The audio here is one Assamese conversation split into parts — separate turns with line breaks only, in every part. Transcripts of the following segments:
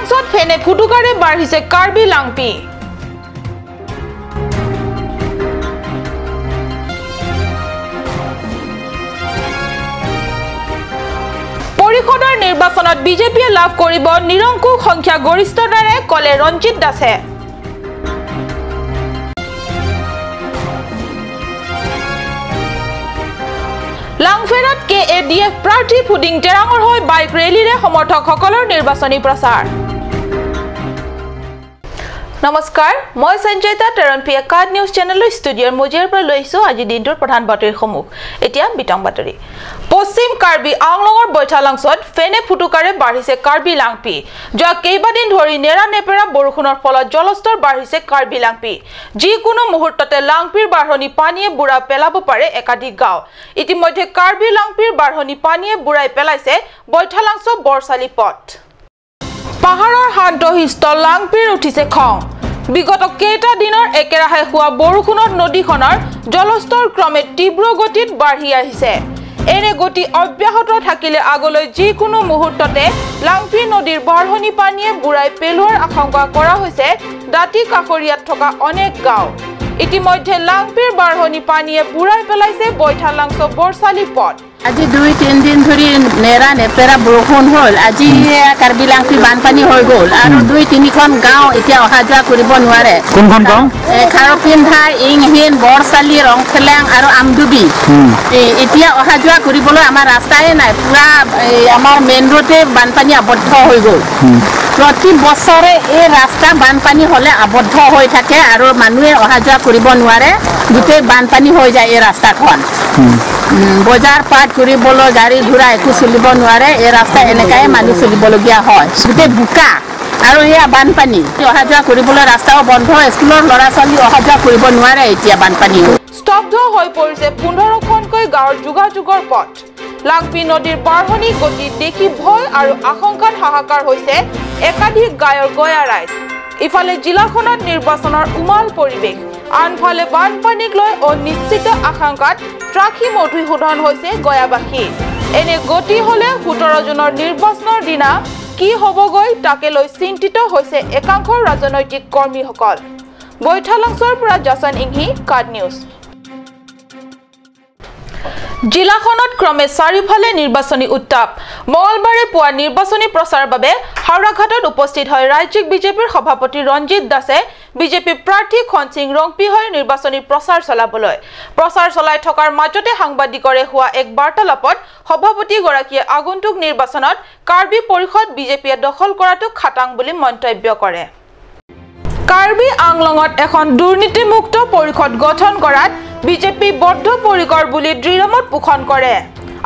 লাংছত ফেনে ফুটুকাৰে বাঢ়িছে কাৰ্বি লাংপি পৰিষদৰ নিৰ্বাচনত বিজেপিয়ে লাভ কৰিব নিৰংকুশ সংখ্যা গৰিষ্ঠতাৰে কলে ৰঞ্জিত দাসে লাংফেৰত কেএডিএফ প্ৰাৰ্থী ফুডিং টেৰাঙৰ হৈ বাইক ৰেলীৰে সমৰ্থকসকলৰ নিৰ্বাচনী প্ৰচাৰ নমস্কাৰ মই সঞ্জয়তা টেৰনপিয়া কাৰ্ড নিউজ চেনেলৰ ষ্টুডিঅ'ৰ মজিয়াৰ পৰা লৈছো আজি দিনটোৰ প্ৰধান বাতৰিৰ সমূহ এতিয়া বিতং বাতৰি পশ্চিম কাৰ্বি আংলঙৰ বৈঠালাংছত ফেনে ফুটুকাৰে বাঢ়িছে কাৰ্বি লাংপি যোৱা কেইবাদিন ধৰি নেৰানেপেৰা বৰষুণৰ ফলত জলস্তৰ বাঢ়িছে কাৰ্বি লাংপি যিকোনো মুহূৰ্ততে লাংপিৰ বাঢ়নি পানীয়ে বুঢ়া পেলাব পাৰে একাধিক গাঁও ইতিমধ্যে কাৰ্বি লাংপিৰ বাঢ়নি পানীয়ে বুঢ়াই পেলাইছে বৈঠালাংছ বৰচালি পথ পাহাৰৰ শান্তশিষ্ট লাংপিৰ উঠিছে খং বিগত কেইটা দিনৰ একেৰাহে হোৱা বৰষুণত নদীখনৰ জলস্তৰ ক্ৰমে তীব্ৰ গতিত বাঢ়ি আহিছে এনে গতি অব্যাহত থাকিলে আগলৈ যিকোনো মুহূৰ্ততে লাংপি নদীৰ বাঢ়নি পানীয়ে বুঢ়াই পেলোৱাৰ আশংকা কৰা হৈছে দাঁতি কাষৰীয়াত থকা অনেক গাঁও ইতিমধ্যে লাংপিৰ বাঢ়নি পানীয়ে বুঢ়াই পেলাইছে বৈঠালাংছ বৰচালি পথ
আজি 2-3 দিন ধৰি নেৰা নেপেৰা বৰষুণ হ'ল আজি কাৰ্বি লাংপি বানপানী হৈ গ'ল আৰু 2-3খন গাঁও এতিয়া অহা যোৱা কৰিব নোৱাৰে
কোনখন গাঁও
খাৰপিন্ধা ইংহিন বৰচালি ৰংখেলাং আৰু আমডুবি এতিয়া অহা যোৱা কৰিবলৈ আমাৰ ৰাস্তাই নাই পুৰা আমাৰ মেইন ৰোডে বানপানী আবদ্ধ হৈ গ'ল প্ৰতি বছৰে এই ৰাস্তা বানপানী হ'লে আবদ্ধ হৈ থাকে আৰু মানুহে অহা যোৱা কৰিব নোৱাৰে গোটেই বানপানী হৈ যায় এই ৰাস্তাখন বজাৰ পাট কৰিবলৈ গাড়ী ঘোঁৰা একো চলিব নোৱাৰে এই ৰাস্তা এনেকাই মানুহ চলিবলগীয়া হয় গোটেই বোকা আৰু এয়া বানপানী অহা যোৱা কৰিবলৈ ৰাস্তাও বন্ধ স্কুলৰ ল'ৰা ছোৱালী অহা যোৱা কৰিব নোৱাৰে এতিয়া বানপানী
স্তব্ধ হৈ পৰিছে 15খনকৈ গাঁৱৰ যোগাযোগৰ পথ লাংপি নদীৰ বাঢ়নি গতি দেখি ভয় আৰু আশংকাত হাহাকাৰ হৈছে একাধিক গাঁৱৰ গয়া ৰাইজ ইফালে জিলাখনত নিৰ্বাচনৰ উমাল পৰিৱেশ আনফালে বানপানীক লৈ অনিশ্চিত আশংকাত ত্ৰাসী মধুসূদন হৈছে গয়াবাসী এনে গতি হলে 17 জুনৰ নিৰ্বাচনৰ দিনা কি হ'বগৈ তাকে লৈ চিন্তিত হৈছে একাংশ ৰাজনৈতিক কৰ্মীসকল বৈঠালাংছৰ পৰা জাসন ইংহি কাৰ্ড নিউজ জিলাখনত ক্ৰমে চাৰিওফালে নিৰ্বাচনী উত্তাপ মঙলবাৰে পুৱা নিৰ্বাচনী প্ৰচাৰৰ বাবে হাওৰাঘাটত উপস্থিত হয় ৰাজ্যিক বিজেপিৰ সভাপতি ৰঞ্জিত দাসে বিজেপি প্ৰাৰ্থী খনসিং ৰংপি হৈ নিৰ্বাচনী প্ৰচাৰ চলাবলৈ প্ৰচাৰ চলাই থকাৰ মাজতে সাংবাদিকৰে হোৱা এক বাৰ্তালাপত সভাপতি গৰাকীয়ে আগন্তুক নিৰ্বাচনত কাৰ্বি পৰিষদ বিজেপিয়ে দখল কৰাটো খাটাং বুলি মন্তব্য কৰে কাৰ্বি আংলঙত এখন দুৰ্নীতিমুক্ত পৰিষদ গঠন কৰাত বিজেপি বদ্ধপৰিকৰ বুলি দৃঢ়মত পোষণ কৰে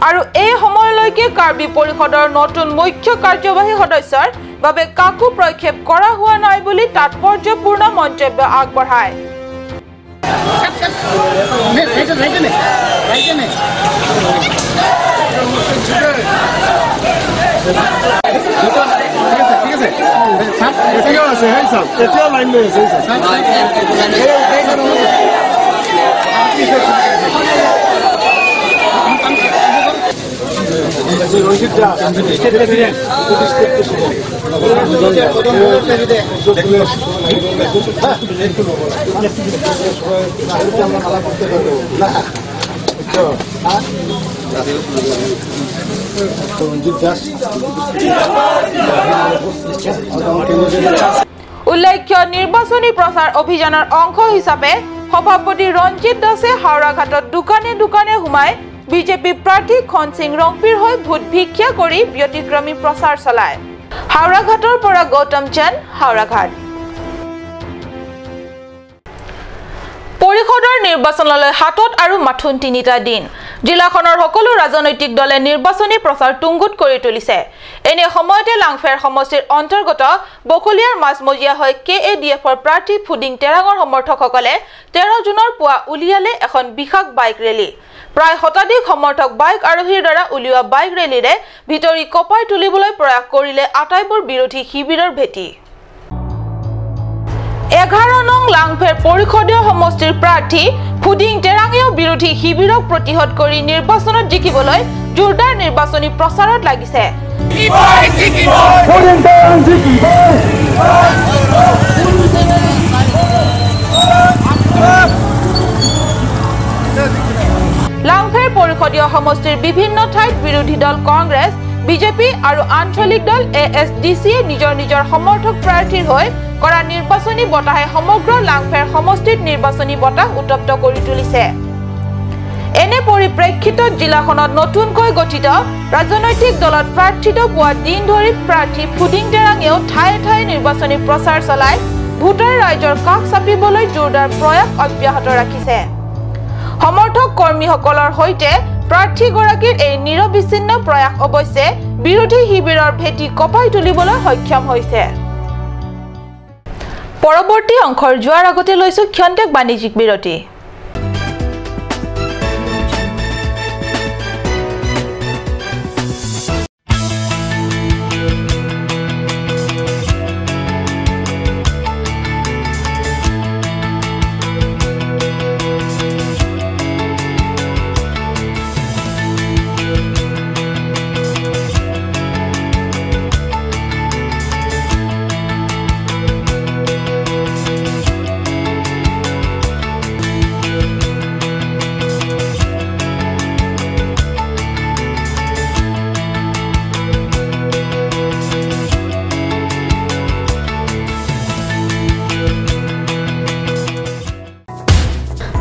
আৰু এই সময়লৈকে কাৰ্বি পৰিষদৰ নতুন মুখ্য কাৰ্যবাহী সদস্যৰ বাবে কাকো প্ৰক্ষেপ কৰা হোৱা নাই বুলি তাৎপৰ্যপূৰ্ণ মন্তব্য আগবঢ়ায় উল্লেখ্য নিৰ্বাচনী প্ৰচাৰ অভিযানৰ অংশ হিচাপে সভাপতি ৰঞ্জিত দাসে হাওৰাঘাটত দোকানে দোকানে সোমাই বিজেপি প্ৰাৰ্থী খনসিং ৰংপিৰ হৈ ভোট ভিক্ষা কৰি ব্যতিক্ৰমী প্ৰচাৰ চলায় হাওৰাঘাটৰ পৰা গৌতম চন্দ হাওৰাঘাট পৰিষদৰ নিৰ্বাচনলৈ হাতত আৰু মাথোন 3টা দিন জিলাখনৰ সকলো ৰাজনৈতিক দলে নিৰ্বাচনী প্ৰচাৰ তুংগুত কৰি তুলিছে এনে সময়তে লাংফেৰ সমষ্টিৰ অন্তৰ্গত বকলিয়াৰ মাজমজিয়া হৈ কেএডিএফৰ প্ৰাৰ্থী ফুডিং টেৰাঙৰ সমৰ্থকসকলে 13 জুনৰ পুৱা উলিয়ালে এখন বিশাল বাইক ৰেলী প্ৰায় শতাধিক সমৰ্থক বাইক আৰোহীৰ দ্বাৰা উলিওৱা বাইক ৰেলীৰে ভিতৰি কপাই তুলিবলৈ প্ৰয়াস কৰিলে আটাইবোৰ বিৰোধী শিবিৰৰ ভেটি 11 নং লাংফেৰ পৰিষদীয় সমষ্টিৰ প্ৰাৰ্থী ফুডিং টেৰাঙেও বিৰোধী শিবিৰক প্ৰতিহত কৰি নিৰ্বাচনত জিকিবলৈ জোৰদাৰ নিৰ্বাচনী প্ৰচাৰত লাগিছে লাংফেৰ পৰিষদীয় সমষ্টিৰ বিভিন্ন ঠাইত বিৰোধী দল কংগ্ৰেছ বিজেপি আৰু আঞ্চলিক দল ASDC নিজৰ নিজৰ সমৰ্থক প্ৰাৰ্থীৰ হৈ কৰা নিৰ্বাচনী বতাহে সমগ্ৰ লাংফেৰ সমষ্টিত নিৰ্বাচনী বতাহ উত্তপ্ত কৰি তুলিছে এনে পৰিপ্ৰেক্ষিতত জিলাখনত নতুনকৈ গঠিত ৰাজনৈতিক দলত প্ৰাৰ্থিত পোৱা দিন ধৰি প্ৰাৰ্থী ফুডিং টেৰাঙেও ঠায়ে ঠায়ে নিৰ্বাচনী প্ৰচাৰ চলাই ভোটাৰ ৰাইজৰ কাষ চাপিবলৈ জোৰদাৰ প্ৰয়াস অব্যাহত ৰাখিছে সমৰ্থক কৰ্মীসকলৰ হৈতে প্ৰাৰ্থীগৰাকীৰ এই নিৰবিচ্ছিন্ন প্ৰয়াস অৱশ্যে বিৰোধী শিবিৰৰ ভেটি কপাই তুলিবলৈ সক্ষম হৈছে পৰৱৰ্তী অংশৰ যোৱাৰ আগতে লৈছো ক্ষন্তেক বাণিজ্যিক বিৰতি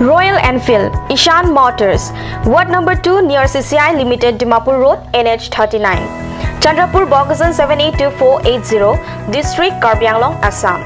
Royal Enfield, Ishan Motors, Ward number 2 near CCI Limited, Dimapur Road, NH 39, Chandrapur, Bogasan 782480, District, Karbi Anglong, Assam.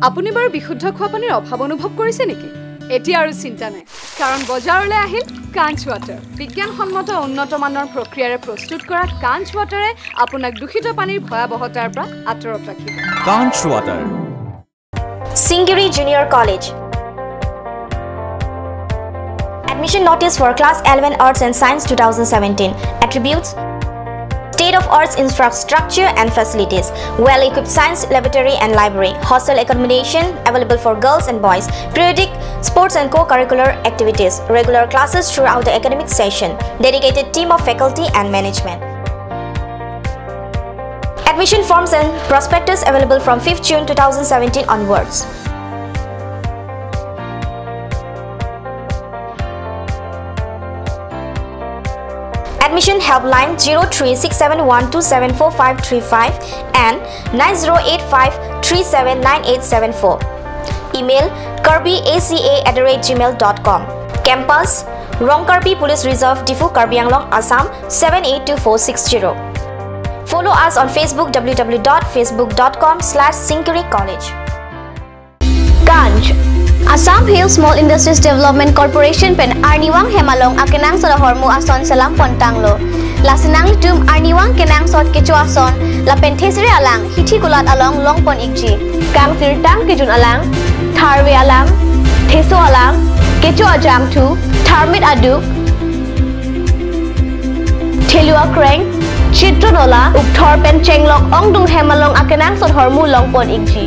আপুনি বাৰু বিশুদ্ধ খোৱা পানীৰ অভাৱ অনুভৱ কৰিছে নেকি এতিয়া আৰু চিন্তা নাই কাৰণ বজাৰলৈ আহিল কাঞ্চ ৱাটাৰ বিজ্ঞানসন্মত উন্নত মানৰ প্ৰক্ৰিয়াৰে প্ৰস্তুত কৰা কাঞ্চ ৱাটাৰে আপোনাক দূষিত পানীৰ ভয়াবহতাৰ পৰা আঁতৰত ৰাখিব
কাঞ্চ water
Singiri Junior College. Admission notice for class 11 Arts and Science 2017. Attributes: state-of-art infrastructure and facilities, well-equipped science laboratory and library, hostel accommodation available for girls and boys, periodic sports and co-curricular activities, regular classes throughout the academic session, dedicated team of faculty and management. Admission forms and prospectus available from 5th June 2017 onwards. Admission helpline 036712745535 and 9085379874. Email kirby.aca@gmail.com. Campus Rongkarbi Police Reserve Difu, Karbi Anglong, Assam 782460. Follow us on Facebook www.facebook.com/Singiri College. Ganj Assam Hill Small Industries Development Corporation pen Arniwang Hemalong akenang sa hormu ason salam pontanglo. Lasinang tum Arniwang kenang sot kecu ason la penthesri alang hithi kulat along longpon ikji. Kang sirtang kejun alang tharwe alang theso alang kecu ajam tu tharmit aduk thelua kreng chitronola ukthor pen chenglok ongdung Hemalong akenang sot hormu longpon ikji.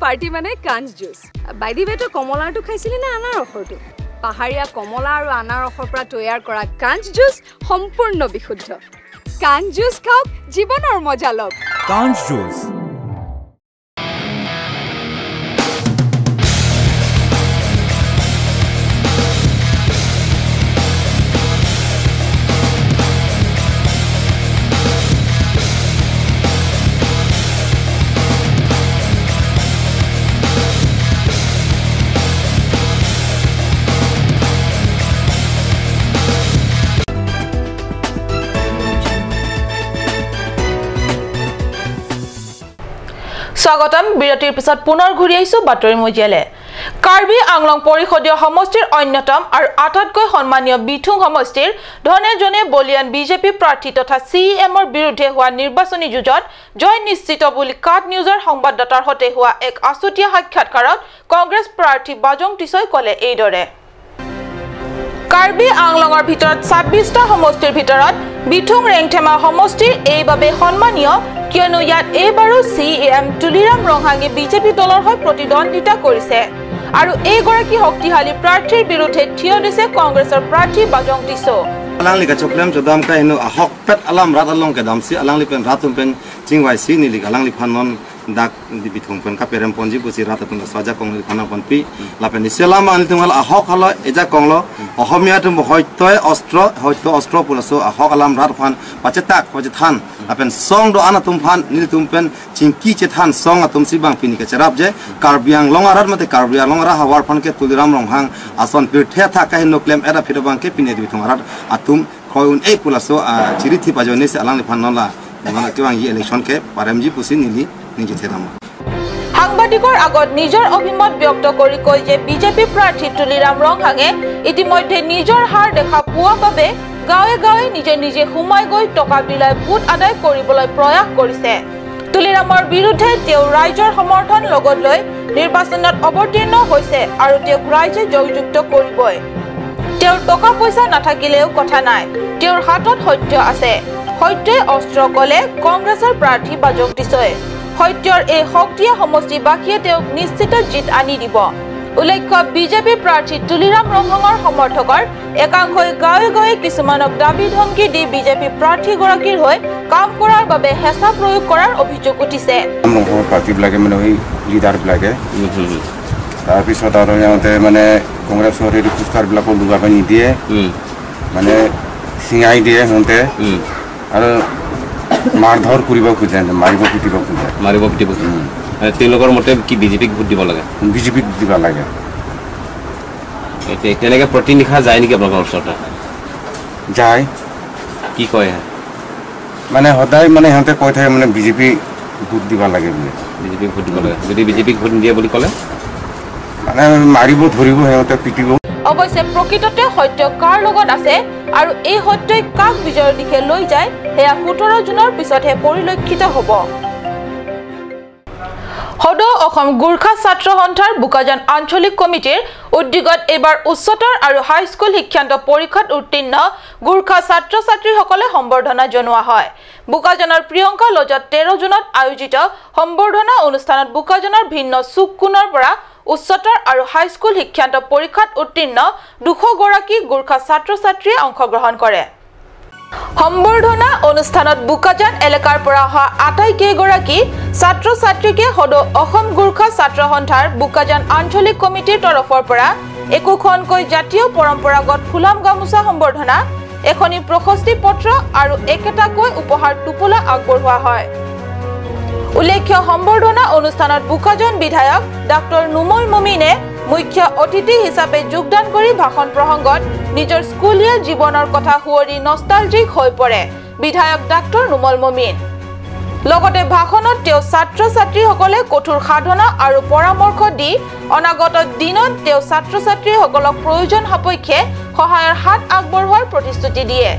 Party মানে কাঞ্চ জুচ বাইদি বেটো কমলাটো খাইছিলি না আনাৰসৰটো পাহাৰীয়া কমলা আৰু আনাৰসৰ পৰা তৈয়াৰ কৰা কাঞ্চ জুচ সম্পূৰ্ণ বিশুদ্ধ কাঞ্চ জুচ খাওক জীৱনৰ মজা লওক
কাঞ্চ জুচ
স্বাগতম বিৰতিৰ পিছত পুনৰ ঘূৰি আহিছো বাতৰি মজিয়ালে কাৰ্বি আংলং পৰিষদীয় সমষ্টিৰ অন্যতম আৰু আটাইতকৈ সন্মানীয় বিথুং সমষ্টিৰ ধনেজনে বলিয়ান বিজেপি প্ৰাৰ্থী তথা সিএমৰ বিৰুদ্ধে হোৱা নিৰ্বাচনী যুঁজত জয় নিশ্চিত বুলি কাট নিউজৰ সংবাদদাতাৰ সৈতে হোৱা এক আছুতীয়া সাক্ষাৎকাৰত কংগ্ৰেছ প্ৰাৰ্থী বাজং টিছই ক'লে এইদৰে কাৰ্বি আংলঙৰ ভিতৰত 26টা সমষ্টিৰ ভিতৰত বিথুং ৰেংথেমা সমষ্টিৰ এইবাবে সন্মানীয় কিয়নো ইয়াত এইবাৰো সিএম তুলিৰাম ৰংহাঙে বিজেপি দলৰ হৈ প্ৰতিদ্বন্দ্বিতা কৰিছে আৰু এইগৰাকী শক্তিশালী প্ৰাৰ্থীৰ বিৰুদ্ধে থিয় দিছে কংগ্ৰেছৰ প্ৰাৰ্থী Bajong টিছৌ
alangli ka choklem chodam ka hinu ahok pet alam rat along ka damsi alangli pen ratum pen chingwai si nili alangli phanon dak di bithung pen ka perem ponji busi ratatun saja kong phana pon pi lapen selama ani tungal ahok halo eja konglo ohomia tum hoytoy ostro pulaso ahok alam rat phan pachetak pachethan lapen song do ana tum phan nili tum pen chingki chethan song atum si bang pini ka charap je karbiang longarat mate karbiang longara hawar phan ke tuliram ronghang ason pir the tha ka hinu claim era phirobang ke pini di bithung arat atum khoyun e pulaso chirithi pajone se alangli phanola ngana kiwang yi election ke paremji pusi nili নিজে থেৰাম
সাংবাদিকৰ আগত নিজৰ অভিমত ব্যক্ত কৰি কয় যে বিজেপি প্ৰাৰ্থী তুলিৰাম ৰংহাঙে ইতিমধ্যে নিজৰ হাৰ দেখা পোৱা বাবে গাঁৱে গাঁৱে নিজে সোমাই গৈ টকা বিলাই ভোট আদায় কৰিবলৈ প্ৰয়াস কৰিছে তুলিৰামৰ বিৰুদ্ধে তেওঁ ৰাইজৰ সমৰ্থন লগত লৈ নিৰ্বাচনত অৱতীৰ্ণ হৈছে আৰু তেওঁক ৰাইজে জয়যুক্ত কৰিবই তেওঁৰ টকা পইচা নাথাকিলেও কথা নাই তেওঁৰ হাতত সত্য আছে সত্যই অস্ত্ৰ ক'লে কংগ্ৰেছৰ প্ৰাৰ্থী বাজং টিছৌৱে সত্যৰ এই শক্তিয়া সমষ্টিবাসীয়ে তেওঁক নিশ্চিত জিত আনি দিব উল্লেখ্য বিজেপি প্ৰাৰ্থী তুলিৰাম ৰংহাঙৰ সমৰ্থকৰ একাংশই গাঁৱে গাঁৱে কিছুমানক দাবী ধমকি দি বিজেপি প্ৰাৰ্থীগৰাকীৰ হৈ কাম কৰাৰ বাবে হেঁচা প্ৰয়োগ কৰাৰ অভিযোগ উঠিছে
প্ৰাৰ্থীবিলাকে মানে ওই লিডাৰবিলাকে তাৰপিছত আৰু সিহঁতে মানে কংগ্ৰেছৰ এই পোষ্টাৰবিলাকো লগাব নিদিয়ে মানে চিঙাই দিয়ে সিহঁতে আৰু মাৰধৰ কৰিব খোজে মাৰিব পিটিব তেওঁলোকৰ মতে কি বিজেপিক ভোট দিব লাগে বিজেপিক দিব লাগে তেনেকৈ প্ৰতিনিশা যায় নেকি আপোনালোকৰ ওচৰতে যায় কি কয় মানে সদায় মানে সিহঁতে কৈ থাকে মানে বিজেপি ভোট দিব লাগে বুলি বিজেপিক ভোট দিব লাগে যদি বিজেপিক ভোট নিদিয়ে বুলি ক'লে মানে মাৰিব ধৰিব সিহঁতে পিটিব
অৱশ্যে প্ৰকৃততে সত্য কাৰ লগত আছে আৰু এই সত্যই কাক বিজয়ৰ দিশে লৈ যায় সেয়া 17 জুনৰ পিছতহে পৰিলক্ষিত হ'ব সদৌ অসম গুৰ্খা ছাত্ৰ সন্থাৰ বোকাজান আঞ্চলিক কমিটিৰ উদ্যোগত এবাৰ উচ্চতৰ আৰু হাইস্কুল শিক্ষান্ত পৰীক্ষাত উত্তীৰ্ণ গুৰ্খা ছাত্ৰ ছাত্ৰীসকলে সম্বৰ্ধনা জনোৱা হয় বোকাজানৰ প্ৰিয়ংকা লজত 13 জুনত আয়োজিত সম্বৰ্ধনা অনুষ্ঠানত বোকাজানৰ ভিন্ন চুককোণৰ পৰা উচ্চতৰ আৰু হাইস্কুল শিক্ষান্ত পৰীক্ষাত উত্তীৰ্ণ 200 গৰাকী গুৰ্খা ছাত্ৰ ছাত্ৰীয়ে অংশগ্ৰহণ কৰে সম্বৰ্ধনা অনুষ্ঠানত বোকাজান এলেকাৰ পৰা অহা আটাইকেইগৰাকী ছাত্ৰ ছাত্ৰীকে সদৌ অসম গুৰ্খা ছাত্ৰ সন্থাৰ বোকাজান আঞ্চলিক কমিটিৰ তৰফৰ পৰা একোখনকৈ জাতীয় পৰম্পৰাগত ফুলাম গামোচা সম্বৰ্ধনা এখনি প্ৰশস্তি পত্ৰ আৰু একেটাকৈ উপহাৰ টোপোলা আগবঢ়োৱা হয় উল্লেখ্য সম্বৰ্ধনা অনুষ্ঠানত বোকাজান বিধায়ক ডক্টৰ নুমল মমিনে মুখ্য অতিথি হিচাপে যোগদান কৰি ভাষণ প্ৰসংগত নিজৰ স্কুলীয়া জীৱনৰ কথা সুৱৰি নষ্টালজিক হৈ পৰে বিধায়ক ডক্টৰ নুমল মমিন লগতে ভাষণত তেওঁ ছাত্ৰ ছাত্ৰীসকলে কঠোৰ সাধনা আৰু পৰামৰ্শ দি অনাগত দিনত তেওঁ ছাত্ৰ ছাত্ৰীসকলক প্ৰয়োজন সাপেক্ষে সহায়ৰ হাত আগবঢ়োৱাৰ প্ৰতিশ্ৰুতি দিয়ে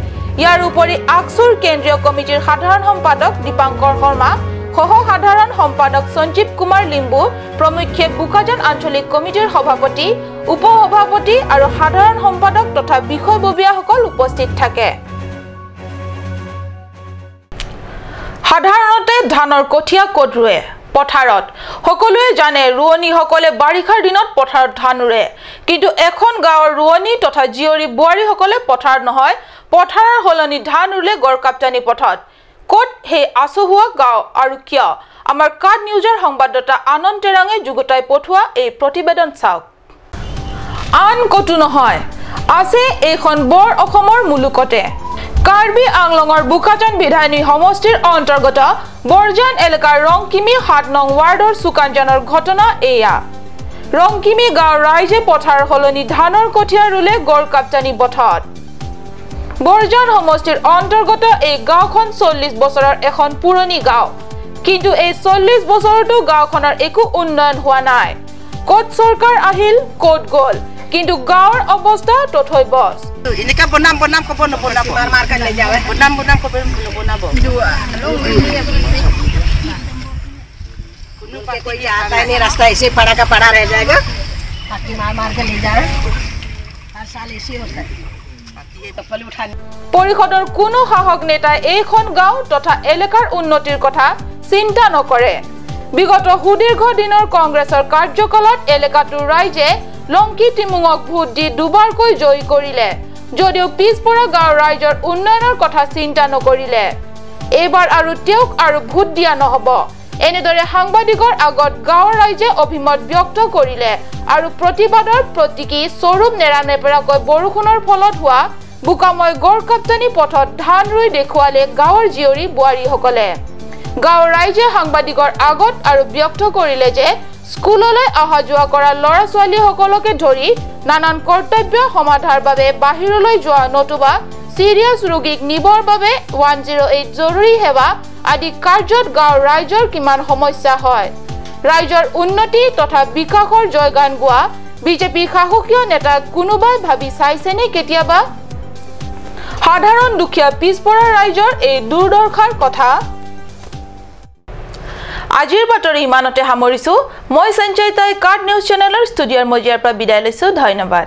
ইয়াৰ উপৰি আকসুৰ কেন্দ্ৰীয় কমিটিৰ সাধাৰণ সম্পাদক দীপাংকৰ শৰ্মা সহ সাধাৰণ সম্পাদক সঞ্জীৱ কুমাৰ লিম্বু প্ৰমুখ্যে বোকাজান আঞ্চলিক কমিটিৰ সভাপতি উপসভাপতি আৰু সাধাৰণ সম্পাদক তথা বিষয়ববীয়াসকল উপস্থিত থাকে সাধাৰণতে ধানৰ কঠীয়া ক'ত ৰুৱে পথাৰত সকলোৱে জানে ৰুৱনীসকলে বাৰিষাৰ দিনত পথাৰত ধান ৰুৱে কিন্তু এখন গাঁৱৰ ৰুৱনী তথা জিয়ৰী বুৱাৰীসকলে পথাৰত নহয় পথাৰৰ হলনি ধান ৰুলে গড়কাপ্তানি পথত কোট হে আছহুৱা গাঁও আৰু কিয় আমাৰ কাট নিউজৰ সংবাদদাতা আনন্দ তেৰাঙে যুগতাই পঠোৱা এই প্ৰতিবেদন চাওক আন কতো নহয় আছে এইখন বৰ অসমৰ মুলুকতে কাৰ্বি আংলঙৰ বুকাজান বিধায়নী সমষ্টিৰ অন্তৰ্গত বৰজান এলেকাৰ ৰংকিমি ৭ নং ৱাৰ্ডৰ সুকাঞ্জনৰ ঘটনা এয়া ৰংকিমি গাঁৱৰ ৰাইজে পথাৰ হলনি ধানৰ কঠীয়া ৰুলে গড়কাপ্তানি পথত বৰজান সমষ্টিৰ অন্তৰ্গত এই গাঁওখন ৪০ বছৰৰ এখন পুৰণি গাঁও কিন্তু এই ৪০ বছৰতো গাঁওখনৰ একো উন্নয়ন হোৱা নাই কোট চৰকাৰ আহিল কোট গল কিন্তু গাঁৱৰ অৱস্থা তথৈ বস
Ini bonam kau bonam markan le jawa bonam kau bonam कोई आता है नहीं रास्ता ऐसे पड़ा का पड़ा रह जाएगा बाकी मार के ले जाए हर साल ऐसे होता है बाकी ये तपल उठाने
পৰিষদৰ কোনো শাসক নেতাই এইখন গাঁও তথা এলেকাৰ উন্নতিৰ কথা চিন্তা নকৰে বিগত সুদীৰ্ঘ দিনৰ কংগ্ৰেছৰ কাৰ্যকালত এলেকাটোৰ ৰাইজে লংকি টিমুঙক ভোট দি দুবাৰকৈ জয়ী কৰিলে যদিও পিছপৰা গাঁৱৰ ৰাইজৰ উন্নয়নৰ কথা চিন্তা নকৰিলে এইবাৰ আৰু তেওঁক আৰু ভোট দিয়া নহব এনেদৰে সাংবাদিকৰ আগত গাঁৱৰ ৰাইজে অভিমত ব্যক্ত কৰিলে আৰু প্ৰতিবাদৰ প্ৰতীকী স্বৰূপ নেৰানেপেৰাকৈ বৰষুণৰ ফলত হোৱা বুকাময় গড়কাপ্তানি পথত ধান ৰুই দেখুৱালে গাঁৱৰ জিয়ৰী বুৱাৰীসকলে গাঁৱৰ ৰাইজে সাংবাদিকৰ আগত আৰু ব্যক্ত কৰিলে যে স্কুললৈ অহা যোৱা কৰা ল'ৰা ছোৱালীসকলকে ধৰি নানান কৰ্তব্য সমাধাৰ বাবে বাহিৰলৈ যোৱা নতুবা সিৰিয়াছ ৰোগীক নিবৰ বাবে 108 জৰুৰী সেৱা আদি কাৰ্যত গাঁৱৰ ৰাইজৰ কিমান সমস্যা হয় ৰাইজৰ উন্নতি তথা বিকাশৰ জয়গান গোৱা বিজেপি শাসকীয় নেতা কোনোবাই ভাবি চাইছেনে কেতিয়াবা সাধাৰণ দুখীয়া পিছপৰা ৰাইজৰ এই দুৰ্দশাৰ কথা আজিৰ বাতৰি ইমানতে সামৰিছো মই সঞ্জয়তাই কাট নিউজ চেনেলৰ ষ্টুডিঅ'ৰ মজিয়াৰ পৰা বিদায় লৈছো ধন্যবাদ